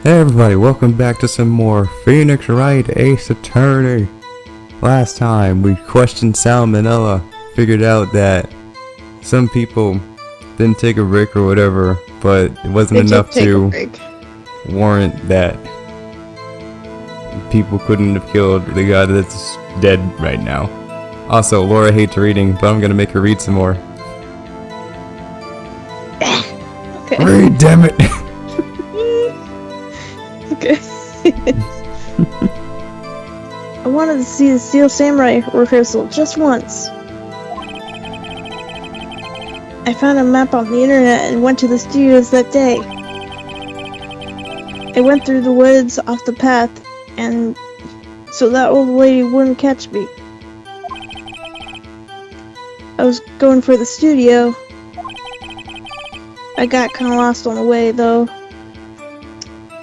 Hey everybody, welcome back to some more Phoenix Wright Ace Attorney. Last time we questioned Salmonella, figured out that some people didn't take a break or whatever, but it wasn't enough to warrant that people couldn't have killed the guy that's dead right now. Also, Laura hates reading, but I'm gonna make her read some more. Okay. Read, damn it! Okay. I wanted to see the Steel Samurai rehearsal just once. I found a map on the internet and went to the studios that day. I went through the woods off the path, and so that old lady wouldn't catch me. I was going for the studio. I got kinda lost on the way, though.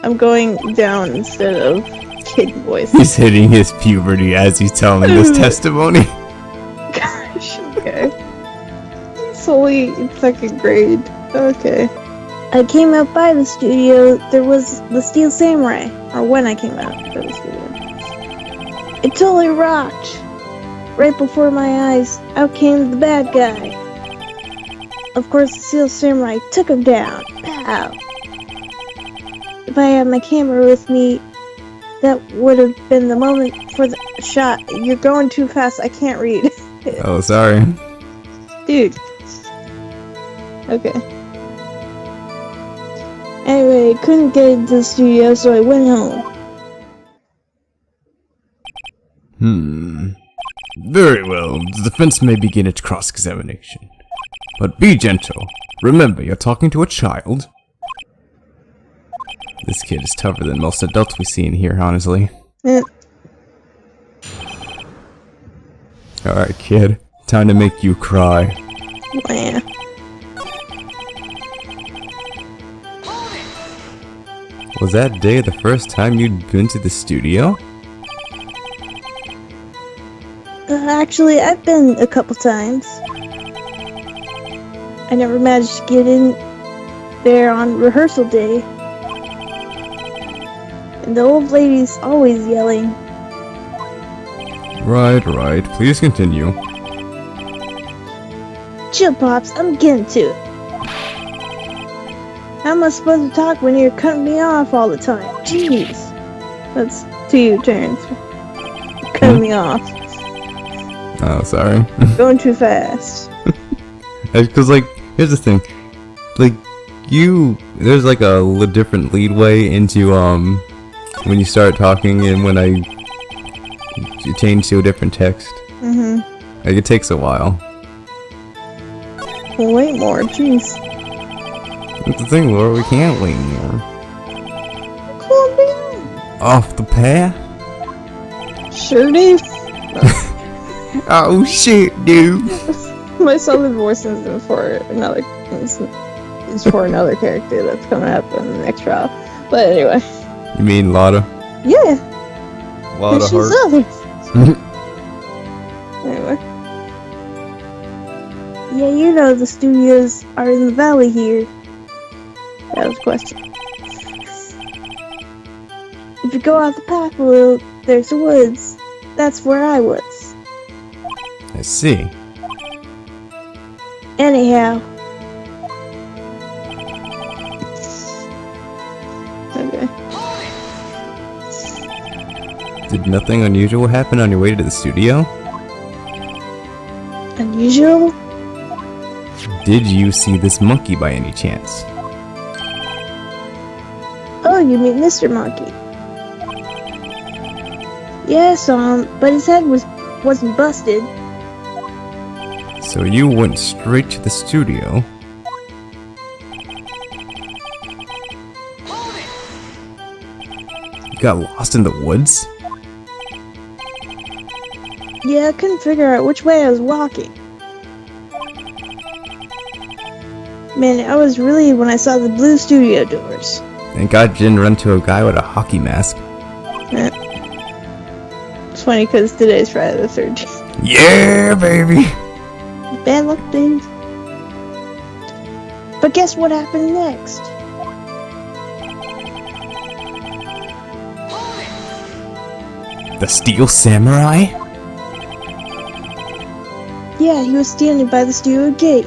I'm going down instead of kid voice. He's hitting his puberty as he's telling this testimony. Gosh, okay. It's only in 2nd grade. Okay. I came out by the studio, there was the Steel Samurai. Or when I came out by the studio. It totally rocked. Right before my eyes, out came the bad guy. Of course, the Steel Samurai took him down. Pow! If I had my camera with me, that would have been the moment for the shot. You're going too fast, I can't read. Oh, sorry. Dude. Okay. Anyway, couldn't get into the studio, so I went home. Very well. The defense may begin its cross-examination. But be gentle. Remember, you're talking to a child. This kid is tougher than most adults we see in here, honestly. Alright, kid. Time to make you cry. Yeah. Was that day the first time you'd been to the studio? Actually, I've been a couple times. I never managed to get in there on rehearsal day. And the old lady's always yelling. Right. Please continue. Chill, Pops, I'm getting to it. How am I supposed to talk when you're cutting me off all the time? Jeez. That's 2 turns. Cutting me off. Oh, sorry. Going too fast. Because, like, here's the thing. Like, there's like a different leadway into, when you start talking and when you change to a different text. Like, it takes a while. Wait more, jeez. That's the thing, Laura, we can't wait more. Calm down. Off the path? Sure, Dave. Oh shit, dude. My southern voice is for another another character that's coming up in the next trial. But anyway. You mean Lotta? Yeah. Lotta she's Hart. southern. Anyway. Yeah, you know the studios are in the valley here. That was a question. If you go off the path a little, there's the woods. That's where I was. I see. Anyhow. Okay. Did nothing unusual happen on your way to the studio? Unusual? Did you see this monkey by any chance? Oh, you mean Mr. Monkey? Yeah, I saw him, but his head wasn't busted. So you went straight to the studio? You got lost in the woods? Yeah, I couldn't figure out which way I was walking. Man, I was relieved when I saw the blue studio doors. Thank God you didn't run into a guy with a hockey mask. Eh. It's funny because today's Friday the 13th. Yeah, baby! Bad luck, dude. But guess what happened next? The Steel Samurai? Yeah, he was standing by the studio gate.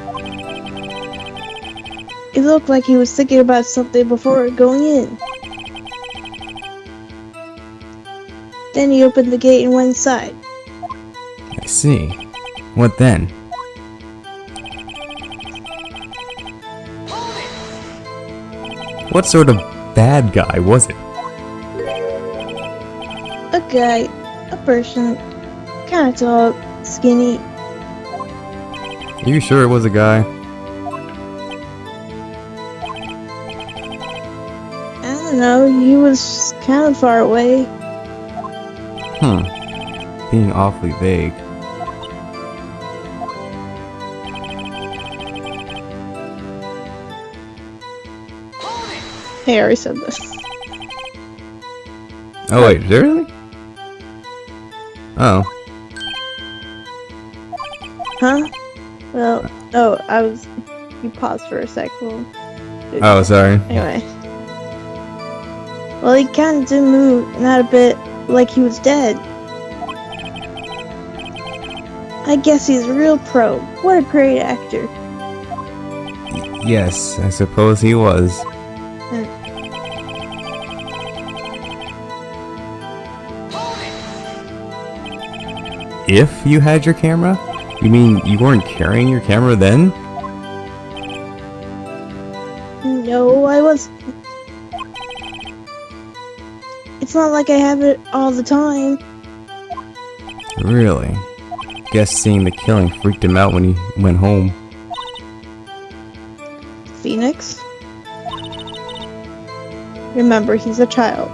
It looked like he was thinking about something before going in. Then he opened the gate and went inside. I see. What then? What sort of bad guy was it? A guy, a person, kinda tall, skinny. Are you sure it was a guy? I don't know, he was kinda far away. Being awfully vague. Hey, I already said this. Oh wait, really? Oh. Huh? Well, you paused for a sec. Well, Oh, sorry. anyway. Well, he kinda did move, not a bit like he was dead. I guess he's a real pro. What a great actor. Yes, I suppose he was. If you had your camera? You mean you weren't carrying your camera then? No, I was. It's not like I have it all the time. Really? Guess seeing the killing freaked him out when he went home. Phoenix? Remember, he's a child.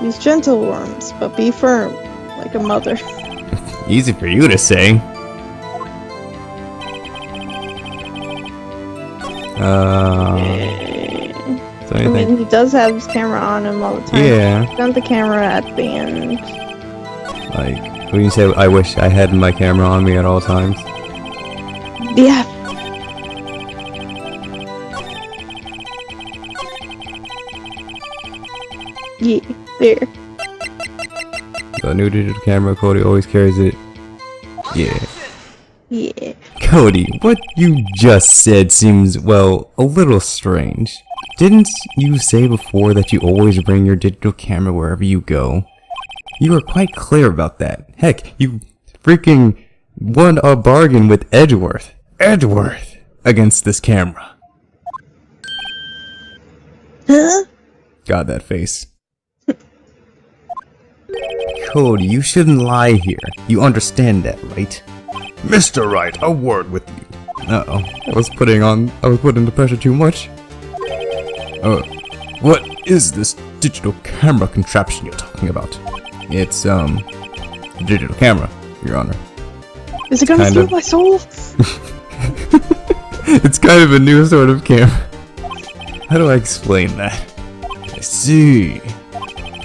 Use gentle words, but be firm, like a mother. Easy for you to say. So I mean, he does have his camera on him all the time. Yeah. He's got the camera at the end. Like, when you say, I wish I had my camera on me at all times. Yeah. Yeah, there. The new digital camera, Cody always carries it. Yeah. Yeah. Cody, what you just said seems, well, a little strange. Didn't you say before that you always bring your digital camera wherever you go? You were quite clear about that. Heck, you freaking won a bargain with Edgeworth against this camera. Huh? God, that face. Cody, you shouldn't lie here. You understand that, right? Mr. Wright, a word with you. Uh-oh. I was putting the pressure too much. What is this digital camera contraption you're talking about? It's, a digital camera, Your Honor. Is it gonna Kind steal of. my soul? It's kind of a new sort of camera. How do I explain that? I see.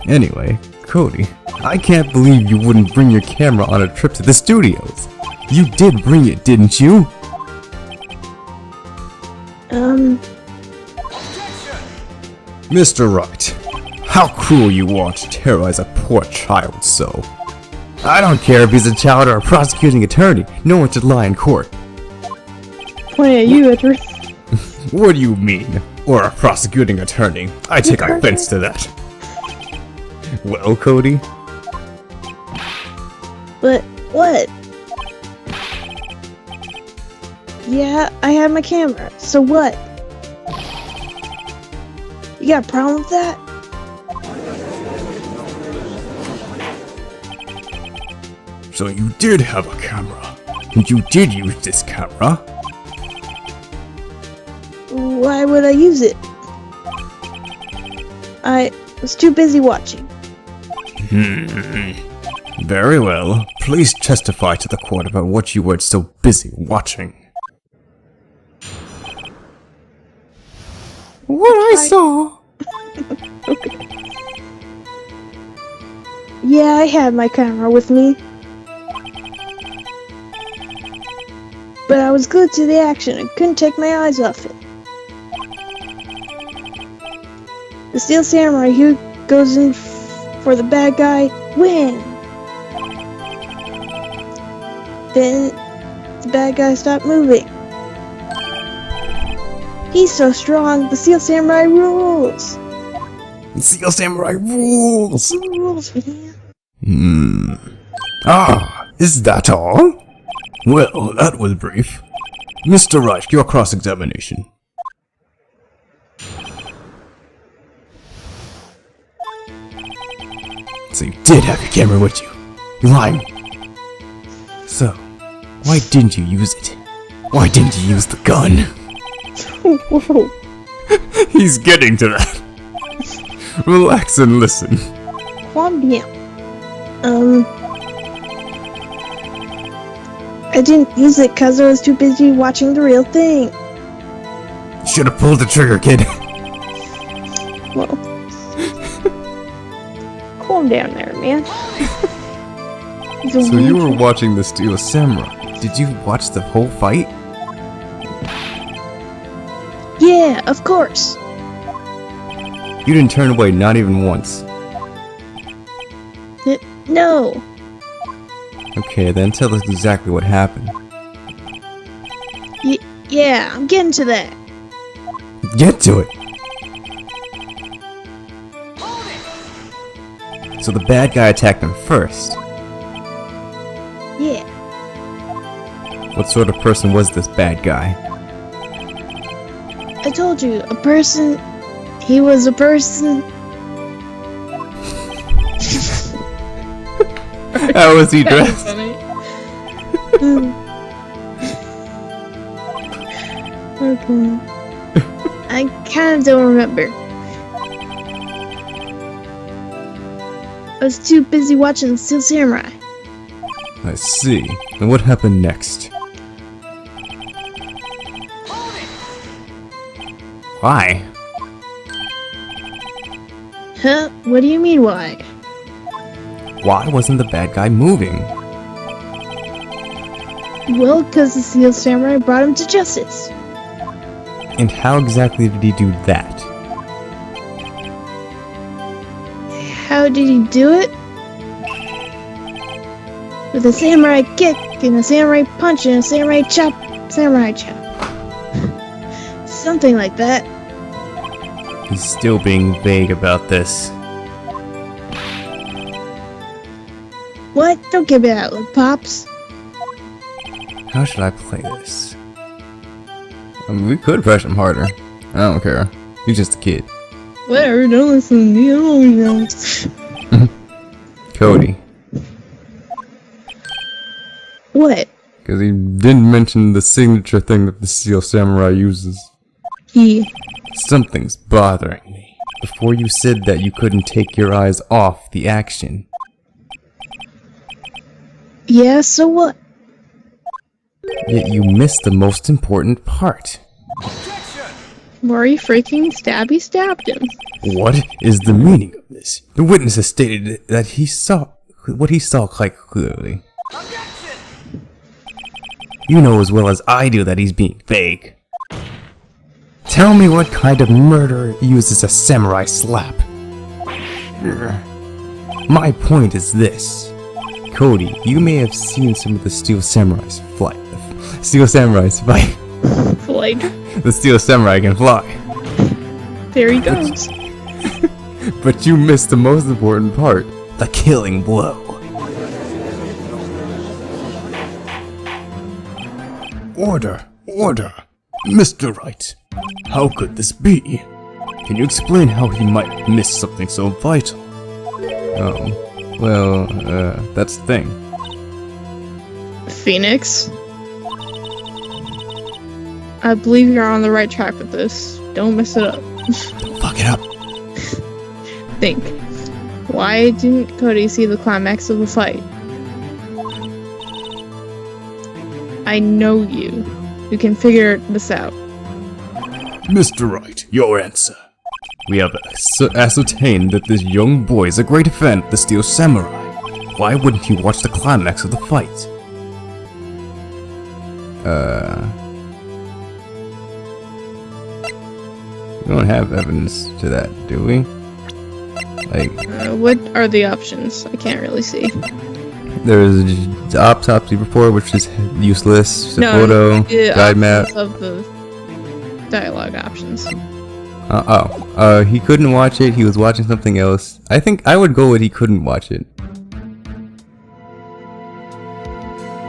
Anyway, Cody, I can't believe you wouldn't bring your camera on a trip to the studios. You did bring it, didn't you? Mr. Wright, how cruel you are to terrorize a poor child so. I don't care if he's a child or a prosecuting attorney. No one should lie in court. Point at you, Edward. What do you mean? Or a prosecuting attorney? I take offense to that. Well, Cody? But what? Yeah, I have my camera. So what? You got a problem with that? So you did have a camera. And you did use this camera. Why would I use it? I was too busy watching. Very well. Please testify to the court about what you were so busy watching. What I saw? Yeah, I had my camera with me. But I was glued to the action and couldn't take my eyes off it. The Steel Samurai who goes in for the bad guy win. Then the bad guy stopped moving. He's so strong, the Steel Samurai rules. Steel Samurai rules. Rules, man. Ah, is that all? Well, that was brief. Mr. Wright, your cross-examination. So you did have your camera with you. You're lying. So, why didn't you use it? Why didn't you use the gun? Whoa. He's getting to that. Relax and listen. Calm down. I didn't use it because I was too busy watching the real thing. Should have pulled the trigger, kid. Well, calm down there, man. So you were watching the Steel Samurai. Did you watch the whole fight? Yeah, of course. You didn't turn away, not even once. No. Okay, then tell us exactly what happened. Yeah, I'm getting to that. Get to it! So the bad guy attacked him first. Yeah. What sort of person was this bad guy? I told you, a person. He was a person. How was he dressed? Okay. I kind of don't remember. I was too busy watching Steel Samurai. I see. And what happened next? Why? Huh? What do you mean, why? Why wasn't the bad guy moving? Well, because the Steel Samurai brought him to justice. And how exactly did he do that? How did he do it? With a samurai kick, and a samurai punch, and a samurai chop. Something like that. He's still being vague about this. What? Don't give it out, little pops. How should I play this? I mean, we could press him harder. I don't care. He's just a kid. Whatever, don't listen to me, I don't know. Cody. What? Because he didn't mention the signature thing that the Steel Samurai uses. Something's bothering me. Before you said that you couldn't take your eyes off the action. Yeah, so what? Yet you missed the most important part. Murray freaking stabbed him. What is the meaning of this? The witness has stated that he saw what he saw quite clearly. You know as well as I do that he's being vague. Tell me what kind of murderer uses a samurai slap. My point is this. Cody, you may have seen some of the Steel Samurai's fight. Flight. The Steel Samurai can fly. There he goes. But you missed the most important part. The killing blow. Order! Order! Mr. Wright, how could this be? Can you explain how he might miss something so vital? Well, that's the thing. Phoenix? I believe you're on the right track with this. Don't mess it up. Don't fuck it up. Think. Why didn't Cody see the climax of the fight? I know you. You can figure this out. Mr. Wright, your answer. We have ascertained that this young boy is a great fan of the Steel Samurai. Why wouldn't he watch the climax of the fight? We don't have evidence to that, do we? Like, What are the options? I can't really see. there's the autopsy report, which is useless. The No, photo, the guide map. options of the dialogue options. He couldn't watch it. He was watching something else. I think I would go with he couldn't watch it.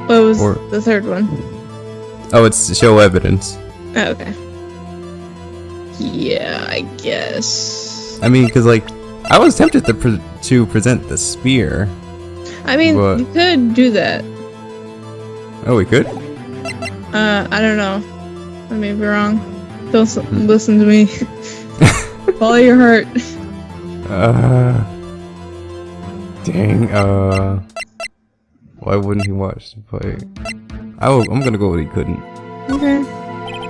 What was Or- the third one? Oh, it's to show evidence. Oh, okay. Yeah, I guess. I mean, because like, I was tempted to present the spear. I mean, But- you could do that. Oh, we could? I don't know. I may be wrong. Don't listen to me. Follow your heart. Dang, why wouldn't he watch the fight? I'm gonna go with he couldn't. Okay.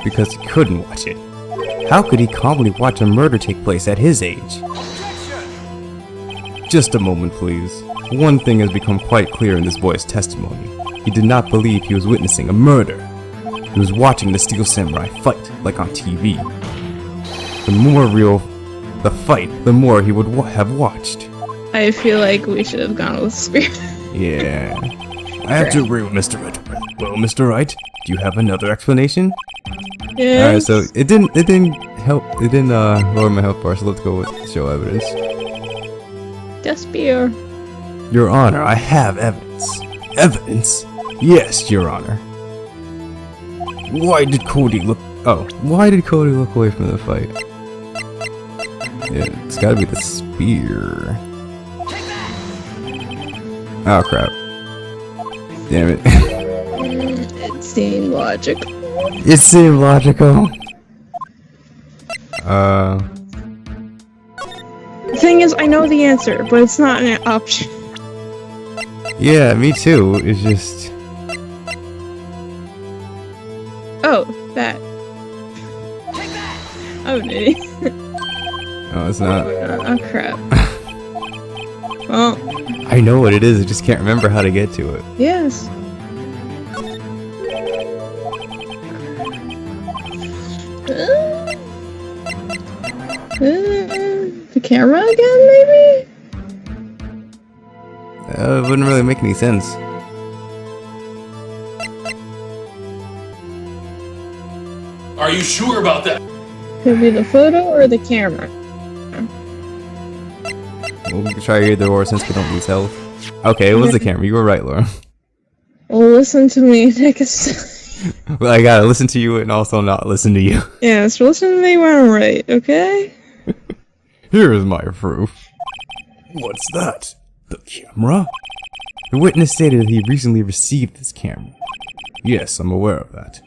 Because he couldn't watch it. How could he calmly watch a murder take place at his age? Just a moment, please. One thing has become quite clear in this boy's testimony. He did not believe he was witnessing a murder. He was watching the Steel Samurai fight, like on TV. The more real the fight, the more he would have watched. I feel like we should have gone with Spear. Yeah. I have to agree with Mr. Wright. Well, Mr. Wright, do you have another explanation? Yeah. Alright, so it didn't help, it didn't lower my health bar, so let's go with show evidence. Just Spear. Your Honor, I have evidence. Evidence? Yes, Your Honor. Why did Cody look away from the fight? Yeah, it's gotta be the spear. Oh crap. Damn it. It seemed logical. It seemed logical. The thing is, I know the answer, but it's not an option. Yeah, me too. It's just... Oh, that. Oh, an idiot. Oh, it's not. Oh, crap. Well, I know what it is, I just can't remember how to get to it. yes. The camera again, maybe? It wouldn't really make any sense. Are you sure about that? Could be the photo or the camera. We can try either or since we don't lose health. Okay, it was the camera. You were right, Laura. Well, listen to me. Take a step. Well, I gotta listen to you and also not listen to you. Yes, listen to me when I'm right, okay? Here is my proof. What's that? The camera? The witness stated that he recently received this camera. Yes, I'm aware of that.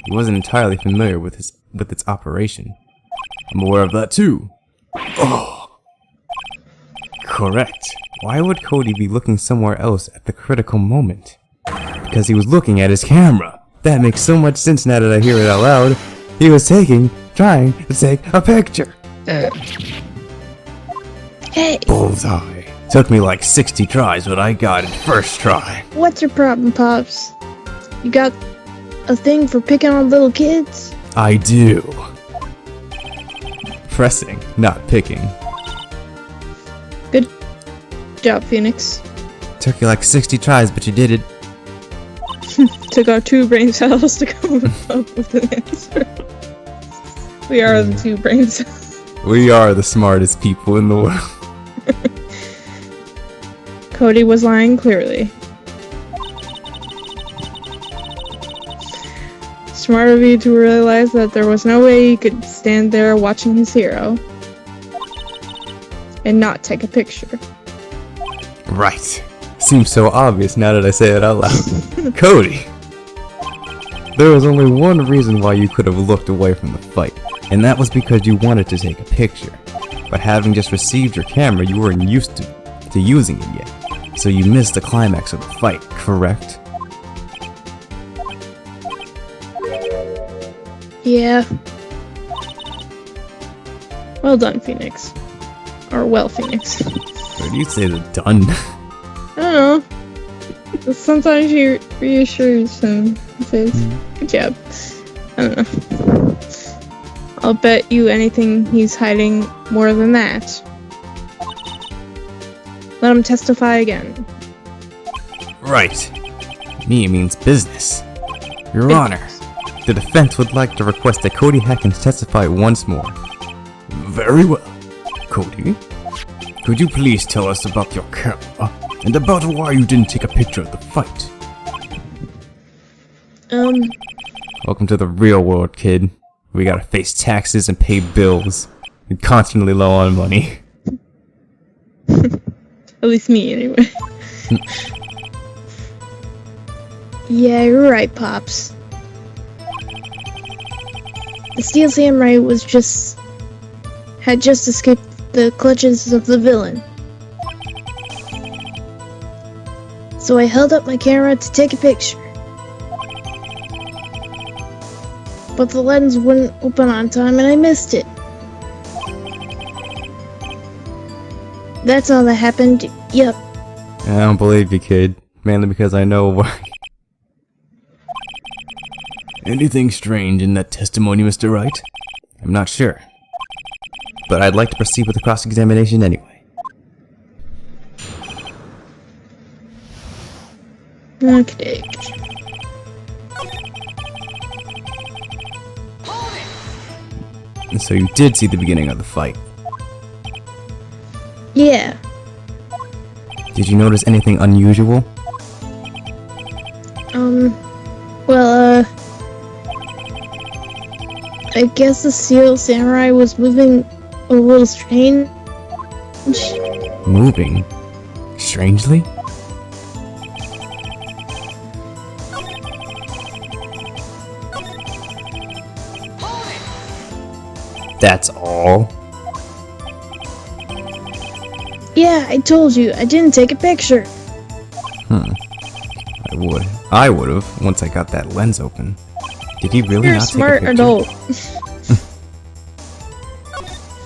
He wasn't entirely familiar with its operation. I'm aware of that too. Oh. Correct. Why would Cody be looking somewhere else at the critical moment? Because he was looking at his camera. That makes so much sense now that I hear it out loud. He was trying to take a picture. Hey, Bullseye. Took me like 60 tries, but I got it first try. what's your problem, Pops? You got a thing for picking on little kids? I do. Pressing, not picking. Good job, Phoenix. Took you like 60 tries, but you did it. Took our 2 brain cells to come up with an answer. We are the 2 brain cells. We are the smartest people in the world. Cody was lying clearly. Smart of you to realize that there was no way he could stand there watching his hero and not take a picture. Right. Seems so obvious now that I say it out loud. Cody! There was only one reason why you could have looked away from the fight, and that was because you wanted to take a picture. But having just received your camera, you weren't used to using it yet. So you missed the climax of the fight, correct? Yeah. Well done, Phoenix. Or well, Phoenix. Where do you say the done? I don't know. Sometimes he reassures him. He says, good job. I don't know. I'll bet you anything he's hiding more than that. Let him testify again. Right. Me means business. Your Honor, the defense would like to request that Cody Hackins testify once more. Very well. Cody, could you please tell us about your camera and about why you didn't take a picture of the fight? Welcome to the real world, kid. We gotta face taxes and pay bills. We're constantly low on money. At least me, anyway. Yeah, you're right, Pops. The Steel Samurai had just escaped the clutches of the villain. So I held up my camera to take a picture. But the lens wouldn't open on time and I missed it. That's all that happened. Yep. I don't believe you, kid. Mainly because I know why. Anything strange in that testimony, Mr. Wright? I'm not sure. But I'd like to proceed with the cross-examination anyway. Okay. And so you did see the beginning of the fight. Yeah. Did you notice anything unusual? Well, I guess the Steel Samurai was moving a little strange. Moving? Strangely? That's all? Yeah, I told you, I didn't take a picture. I would've, once I got that lens open. Did he really You're a not smart take a picture? adult.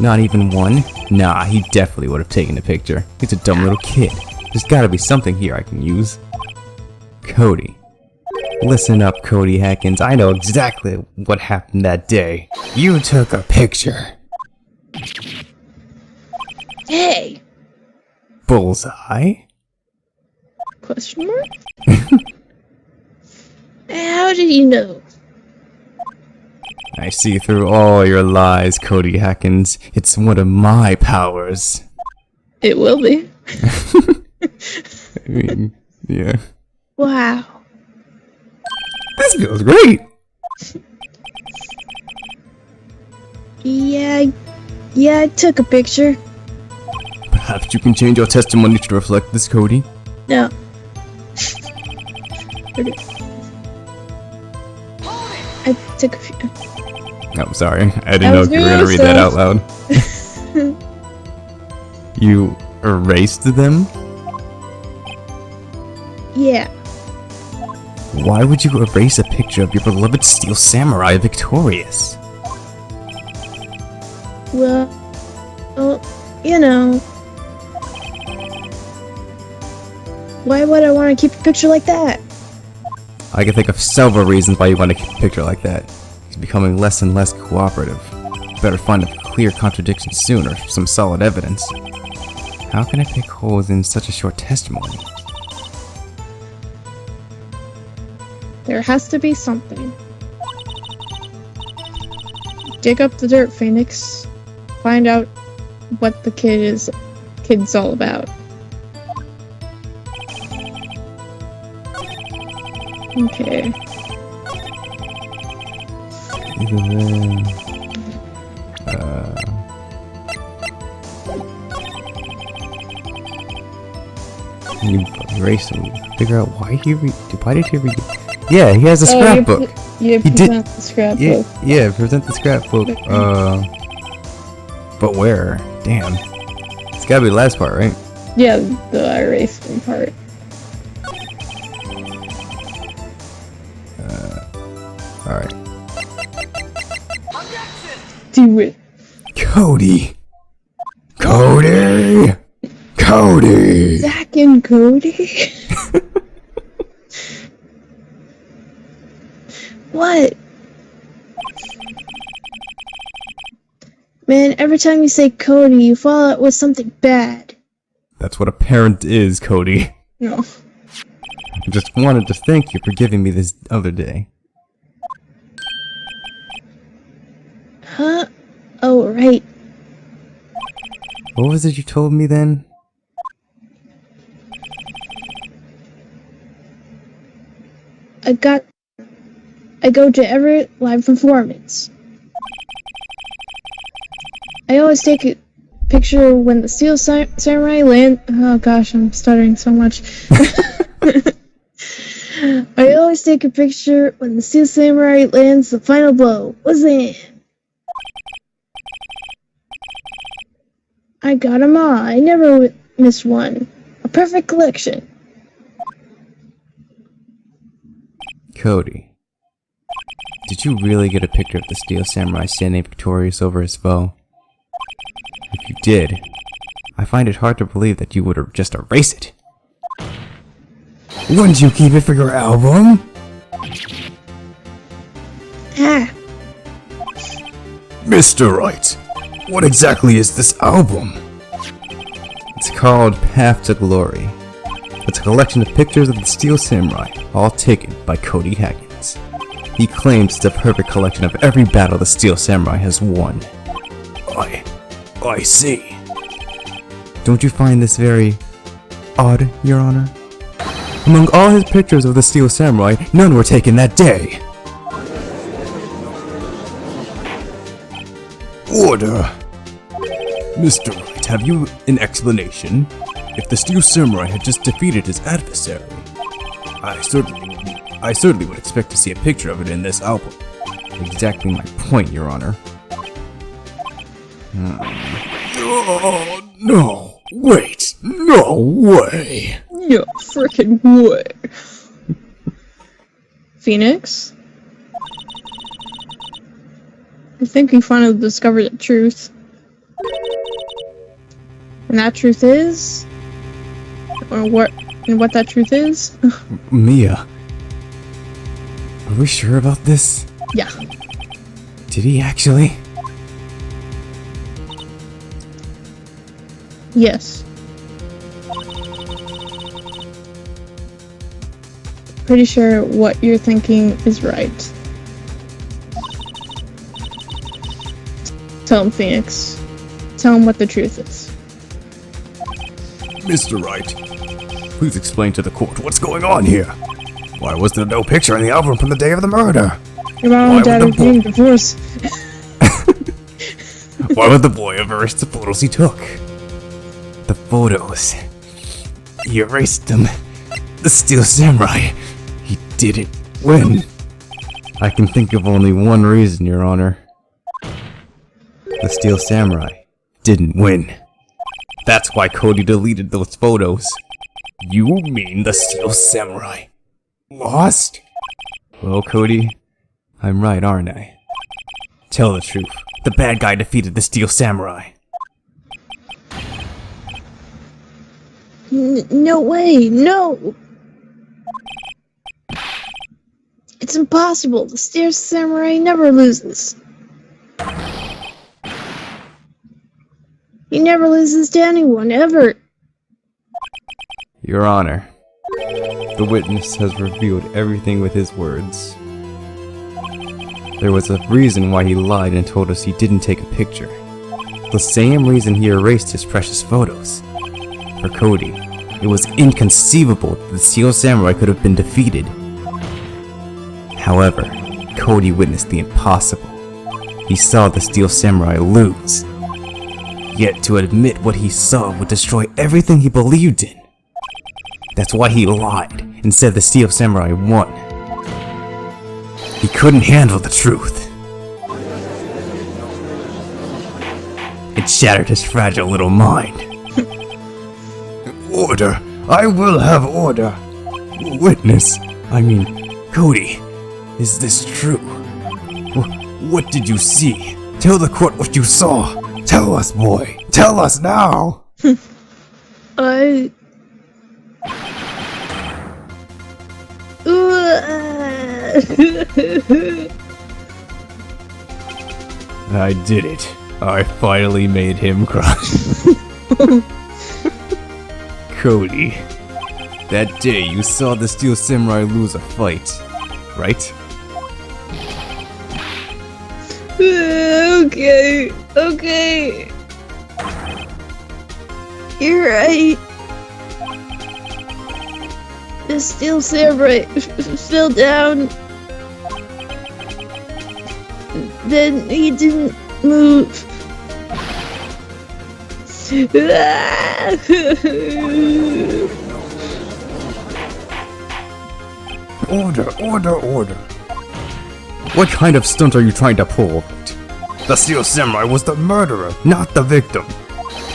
Not even one? Nah, he definitely would have taken a picture. He's a dumb little kid. There's gotta be something here I can use. Cody. Listen up, Cody Hackins. I know exactly what happened that day. You took a picture. Hey! Bullseye? Question mark? How did you know? I see through all your lies, Cody Hackins. It's one of my powers. It will be. I mean, yeah. Wow. This feels great! Yeah, I took a picture. Perhaps you can change your testimony to reflect this, Cody? No. Okay. I took a few. Oh, sorry. I didn't I know was if you were doing gonna read that out stuff. loud. You erased them? Yeah. Why would you erase a picture of your beloved Steel Samurai victorious? Well, you know. Why would I want to keep a picture like that? I can think of several reasons why you want to keep a picture like that. He's becoming less and less cooperative. Better find a clear contradiction soon or some solid evidence. How can I pick holes in such a short testimony? There has to be something. Dig up the dirt, Phoenix. Find out what the kid's all about. Okay. You erase him. Figure out why did he read? Yeah, he has a scrapbook. You He did- present the scrapbook. Yeah, present the scrapbook. But where? Damn. It's gotta be the last part, right? Yeah, the erasing part. Alright. Do it. Cody! Cody! Cody! Zach and Cody? What? Man, every time you say Cody, you follow it with something bad. That's what a parent is, Cody. No. I just wanted to thank you for giving me this other day. Huh? Oh, right. What was it you told me then? I go to every live performance. I always take a picture when the Steel Samurai land. Oh gosh, I'm stuttering so much. I always take a picture when the Steel Samurai lands the final blow. Listen. I got 'em all. I never miss one. A perfect collection. Cody, did you really get a picture of the Steel Samurai standing victorious over his foe? If you did, I find it hard to believe that you would just erase it. Wouldn't you keep it for your album? Ah, Mr. Wright, what exactly is this album? It's called Path to Glory. It's a collection of pictures of the Steel Samurai, all taken by Cody Hackins. He claims it's a perfect collection of every battle the Steel Samurai has won. I see. Don't you find this very odd, Your Honor? Among all his pictures of the Steel Samurai, none were taken that day. Order. Mr. Wright, have you an explanation? If the Steel Samurai had just defeated his adversary, I certainly would expect to see a picture of it in this album. Exactly my point, Your Honor. Oh, no, wait, no way. no frickin' way. Phoenix? I think we finally discovered the truth. And that truth is... Or what that truth is? Mia, are we sure about this? Yeah. Did he actually? Yes. Pretty sure what you're thinking is right. Tell him, Phoenix. Tell him what the truth is. Mr. Wright, please explain to the court what's going on here. Why was there no picture in the album from the day of the murder? Your mom and dad are getting divorced. Why would the boy erase the photos he took? The photos. He erased them. The Steel Samurai. He did it. When? I can think of only one reason, Your Honor. The Steel Samurai didn't win. That's why Cody deleted those photos. You mean the Steel Samurai lost? Well, Cody, I'm right, aren't I? Tell the truth. The bad guy defeated the Steel Samurai. No way, no! It's impossible. The Steel Samurai never loses. He never loses to anyone, ever. Your Honor, the witness has revealed everything with his words. There was a reason why he lied and told us he didn't take a picture. The same reason he erased his precious photos. For Cody, it was inconceivable that the Steel Samurai could have been defeated. However, Cody witnessed the impossible. He saw the Steel Samurai lose. Yet to admit what he saw would destroy everything he believed in. That's why he lied and said the Steel Samurai won. He couldn't handle the truth. It shattered his fragile little mind. Order! I will have order! Witness! Cody, is this true? What did you see? Tell the court what you saw! Tell us, boy. Tell us now. I. I did it. I finally made him cry. Cody, that day you saw the Steel Samurai lose a fight, right? Okay. You're right. The Steel Samurai fell down. Then he didn't move. Order. What kind of stunt are you trying to pull? The Steel Samurai was the murderer, not the victim.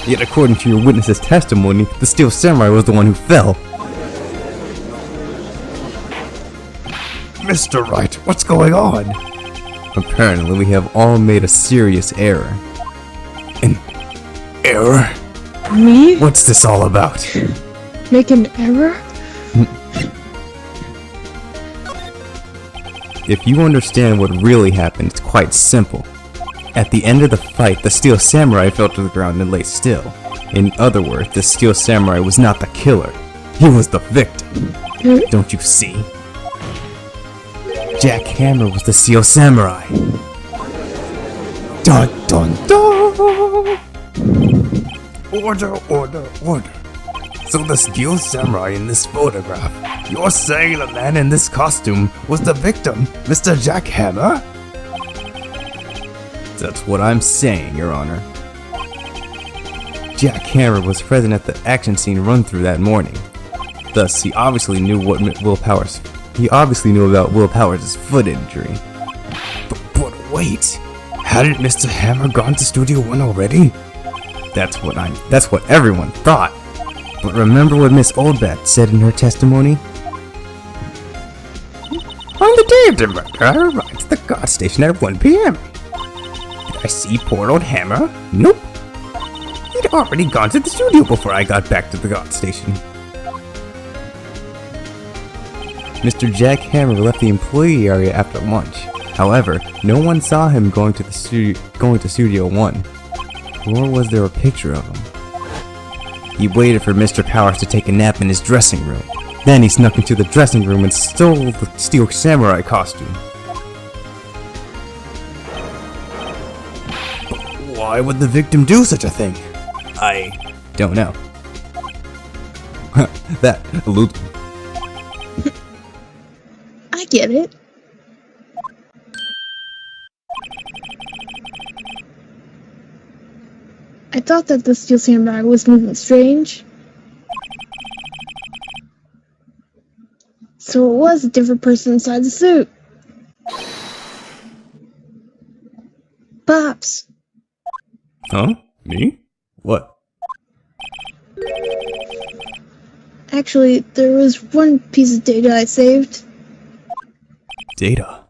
Yet according to your witness's testimony, the Steel Samurai was the one who fell. Mr. Wright, what's going on? Apparently we have all made a serious error. An error? Me? What's this all about? Make an error? If you understand what really happened, it's quite simple. At the end of the fight, the Steel Samurai fell to the ground and lay still. In other words, the Steel Samurai was not the killer. He was the victim. Don't you see? Jack Hammer was the Steel Samurai. Dun dun dun! Order. So the Steel Samurai in this photograph, you're saying the man in this costume was the victim, Mr. Jack Hammer? That's what I'm saying, Your Honor. Jack Hammer was present at the action scene run-through that morning. Thus, he obviously knew about Will Powers' foot injury. But wait, hadn't Mr. Hammer gone to Studio One already? That's what everyone thought. But remember what Miss Oldbat said in her testimony? On the day of the murder, I arrived at the guard station at 1 p.m. Did I see poor old Hammer? Nope. He'd already gone to the studio before I got back to the guard station. Mr. Jack Hammer left the employee area after lunch. However, no one saw him going to Studio One, nor was there a picture of him. He waited for Mr. Powers to take a nap in his dressing room. Then he snuck into the dressing room and stole the Steel Samurai costume. But why would the victim do such a thing? I don't know. That eludes me. I get it. I thought that the Steel Samurai was moving strange. So it was a different person inside the suit. Pops. Huh? Me? What? Actually, there was one piece of data I saved. Data?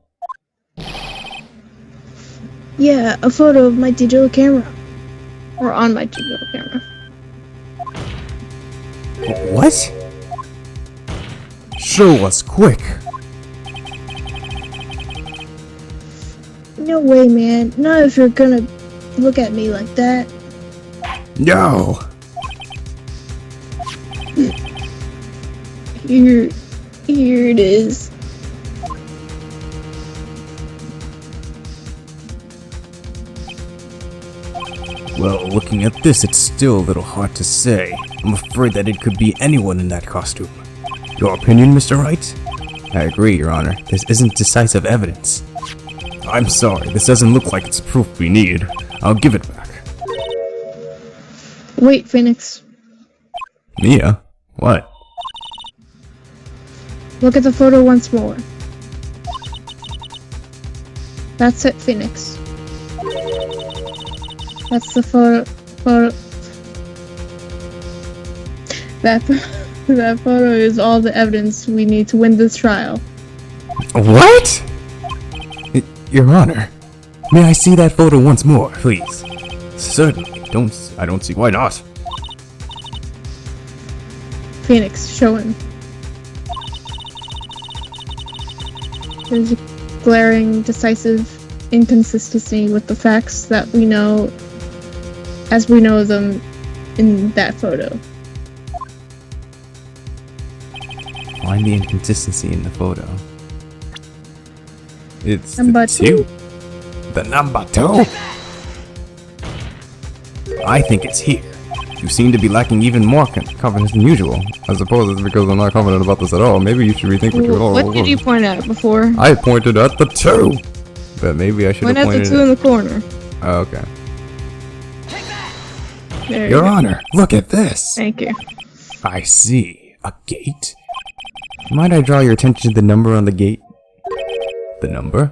Yeah, a photo of my digital camera. Or on my digital camera. What? Show us quick. No way, man. Not if you're gonna look at me like that. No. Here it is. Well, looking at this, it's still a little hard to say. I'm afraid that it could be anyone in that costume. Your opinion, Mr. Wright? I agree, Your Honor. This isn't decisive evidence. I'm sorry, this doesn't look like it's proof we need. I'll give it back. Wait, Phoenix. Mia? What? Look at the photo once more. That's it, Phoenix. That's the photo. That photo is all the evidence we need to win this trial. What? Your Honor, may I see that photo once more, please? Certainly. I don't see why not. Phoenix, show him. There's a glaring, decisive inconsistency with the facts that we know as we know them in that photo. Find the inconsistency in the photo. It's Number the 2. The number 2? I think it's here. You seem to be lacking even more confidence than usual. I suppose it's because I'm not confident about this at all. Maybe you should rethink what you're all. What did you point at before? I pointed at the 2! But maybe I should have Point at pointed the 2 in the corner. Oh, okay. There you Your go. Honor, look at this! Thank you. I see. A gate? Might I draw your attention to the number on the gate? The number?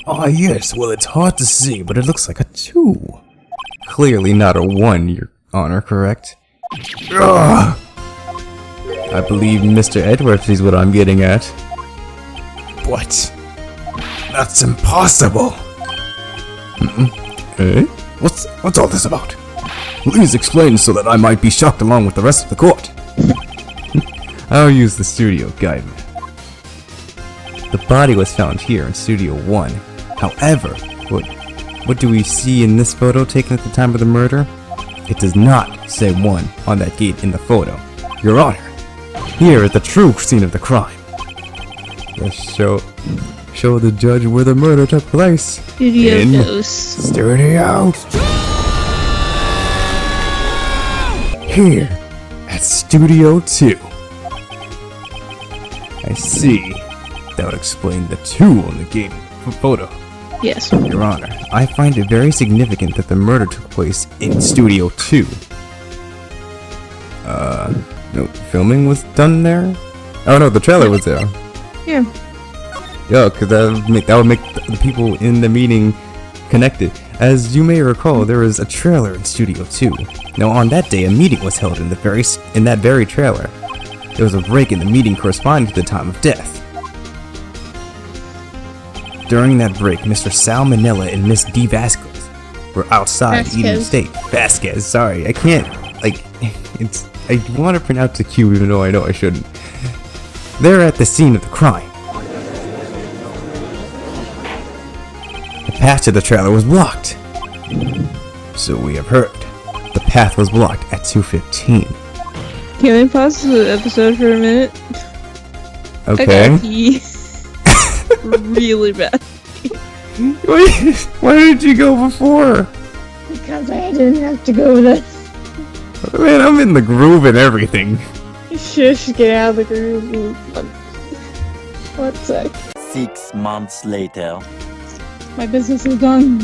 Ah, yes. Well, it's hard to see, but it looks like a 2. Clearly not a 1, Your Honor, correct? Ugh! I believe Mr. Edwards sees what I'm getting at. What? That's impossible! Eh? What's all this about? Please explain so that I might be shocked along with the rest of the court. I'll use the studio guide me. The body was found here in Studio 1. However, what do we see in this photo taken at the time of the murder? It does not say 1 on that gate in the photo. Your Honor, here at the true scene of the crime. Let's show the judge where the murder took place. Studio dose. Studio. Here at Studio 2. I see. That would explain the 2 on the gate photo. Yes. Your Honor, I find it very significant that the murder took place in Studio 2. No, filming was done there? Oh no, the trailer was there. Yeah. Yeah, because that would make the people in the meeting connected. As you may recall, there was a trailer in Studio 2. Now on that day, a meeting was held in that very trailer. There was a break in the meeting corresponding to the time of death. During that break, Mr. Salmonella and Miss D. Vasquez were outside eating steak. Vasquez, sorry. I can't, I want to pronounce the Q even though I know I shouldn't. They're at the scene of the crime. The path to the trailer was blocked. So we have heard. The path was blocked at 2:15. Can we pause the episode for a minute? Okay. I gotta pee. Really bad. Why did you go before? Because I didn't have to go with it. Man, I'm in the groove and everything. Shush, get out of the groove. 1 sec. 6 months later. My business is done.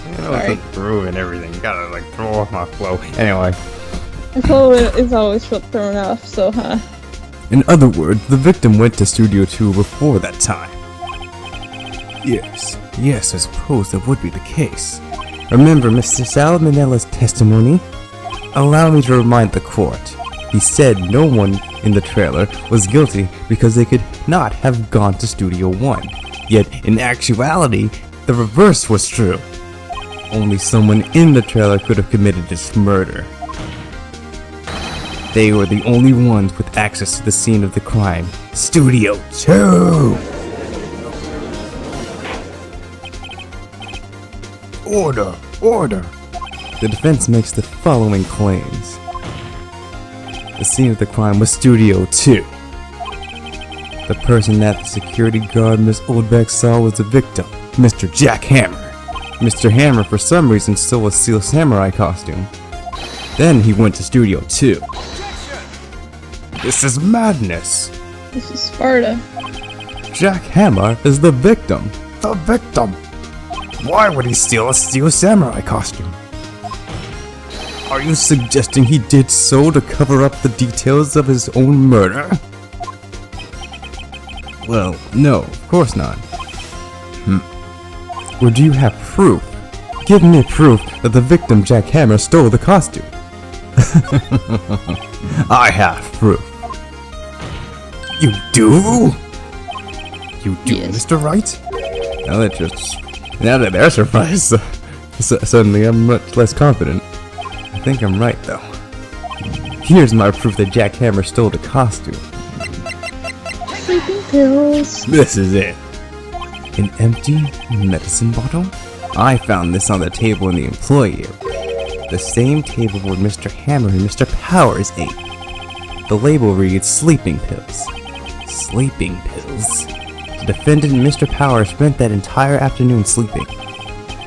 You know, it's a groove and everything. You gotta throw off my flow. Anyway. My flow is always thrown off, so In other words, the victim went to Studio 2 before that time. Yes, I suppose that would be the case. Remember Mr. Salmonella's testimony? Allow me to remind the court. He said no one in the trailer was guilty because they could not have gone to Studio 1. Yet, in actuality, the reverse was true. Only someone in the trailer could have committed this murder. They were the only ones with access to the scene of the crime. Studio 2! Order! The defense makes the following claims. The scene of the crime was Studio 2. The person that the security guard Miss Oldbeck saw was the victim, Mr. Jack Hammer. Mr. Hammer, for some reason, stole a Steel Samurai costume. Then he went to Studio 2. This is madness! this is Sparta. Jack Hammer is the victim. The victim? Why would he steal a Steel Samurai costume? Are you suggesting he did so to cover up the details of his own murder? Well, no, of course not. Or do you have proof? Give me proof that the victim Jack Hammer stole the costume. I have proof. You do? You do, Yes. Mr. Wright? Now let's just Now that they're surprised, suddenly I'm much less confident. I think I'm right, though. Here's my proof that Jack Hammer stole the costume. Sleeping pills. This is it. An empty medicine bottle? I found this on the table in the employee area. The same table where Mr. Hammer and Mr. Powers ate. The label reads sleeping pills. Sleeping pills? The defendant, Mr. Powers, spent that entire afternoon sleeping.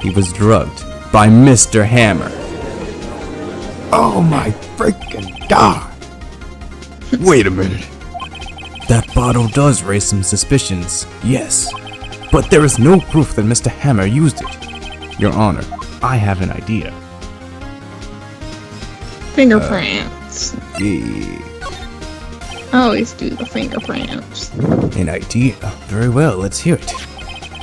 He was drugged by Mr. Hammer. Oh my freaking god! Wait a minute. That bottle does raise some suspicions, yes. But there is no proof that Mr. Hammer used it. Your Honor, I have an idea. Fingerprints. Yeah. I always do the fingerprints. An idea? Very well, let's hear it.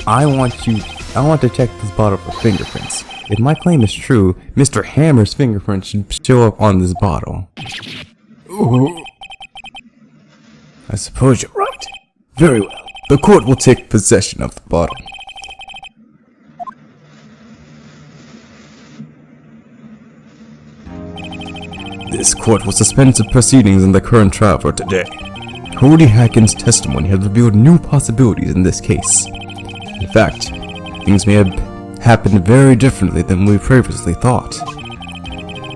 I want to check this bottle for fingerprints. If my claim is true, Mr. Hammer's fingerprints should show up on this bottle. Ooh. I suppose you're right. Very well. The court will take possession of the bottle. This court will suspend the proceedings in the current trial for today. Cody Hackins' testimony has revealed new possibilities in this case. In fact, things may have happened very differently than we previously thought.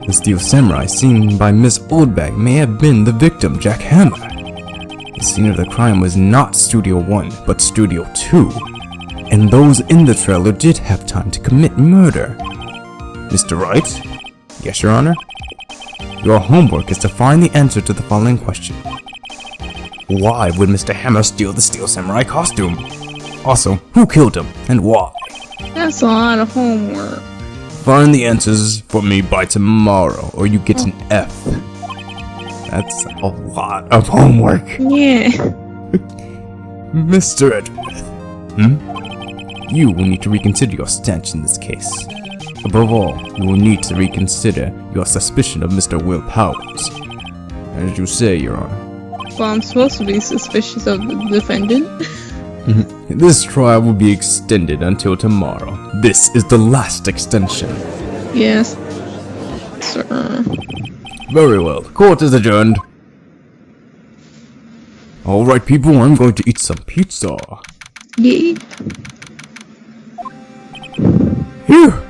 The steel samurai seen by Miss Oldbag may have been the victim, Jack Hammer. The scene of the crime was not Studio 1, but Studio 2. And those in the trailer did have time to commit murder. Mr. Wright? Yes, Your Honor? Your homework is to find the answer to the following question. Why would Mr. Hammer steal the Steel Samurai costume? Also, who killed him, and why? That's a lot of homework. Find the answers for me by tomorrow, or you get an F. That's a lot of homework. Yeah. Mr. Edgeworth, you will need to reconsider your stance in this case. Above all, you will need to reconsider your suspicion of Mr. Will Powers. As you say, Your Honor. Well, I'm supposed to be suspicious of the defendant. This trial will be extended until tomorrow. This is the last extension. Yes, sir. Very well. Court is adjourned. Alright, people, I'm going to eat some pizza. Yeah. Here.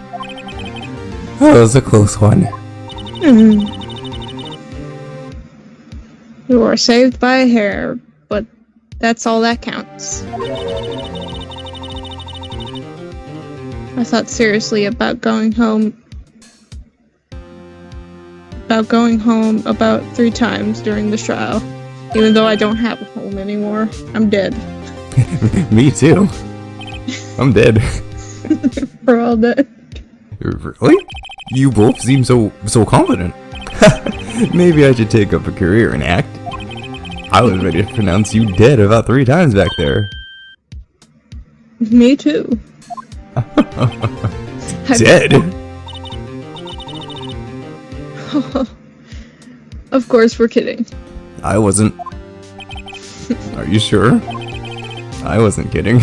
That was a close one. You were saved by a hair, but that's all that counts. I thought seriously about going home about 3 times during the trial. Even though I don't have a home anymore. I'm dead. Me too. I'm dead. We're all dead. Really? You both seem so confident. Maybe I should take up a career in acting. I was ready to pronounce you dead about 3 times back there. Me too. Dead? Of course, we're kidding. I wasn't. Are you sure? I wasn't kidding.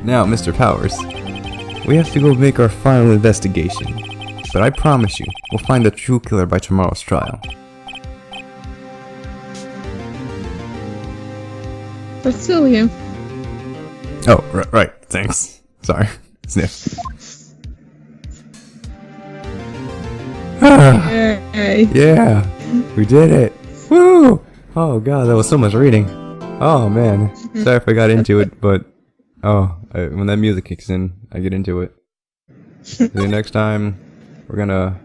Now, Mr. Powers, we have to go make our final investigation. But I promise you, we'll find the true killer by tomorrow's trial. But still, you. Oh, right. Thanks. Sorry. Sniff. Yay. Yeah, we did it. Woo! Oh god, that was so much reading. Oh man, sorry if I got into it, but when that music kicks in, I get into it. The next time, we're gonna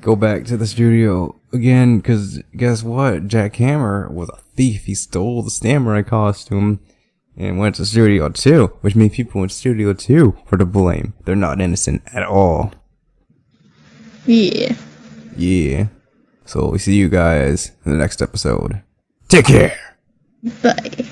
go back to the studio again, cause guess what? Jack Hammer was a thief. He stole the samurai costume and went to Studio 2, which means people in Studio 2 were to blame. They're not innocent at all. Yeah. Yeah. So we see you guys in the next episode. Take care! Bye.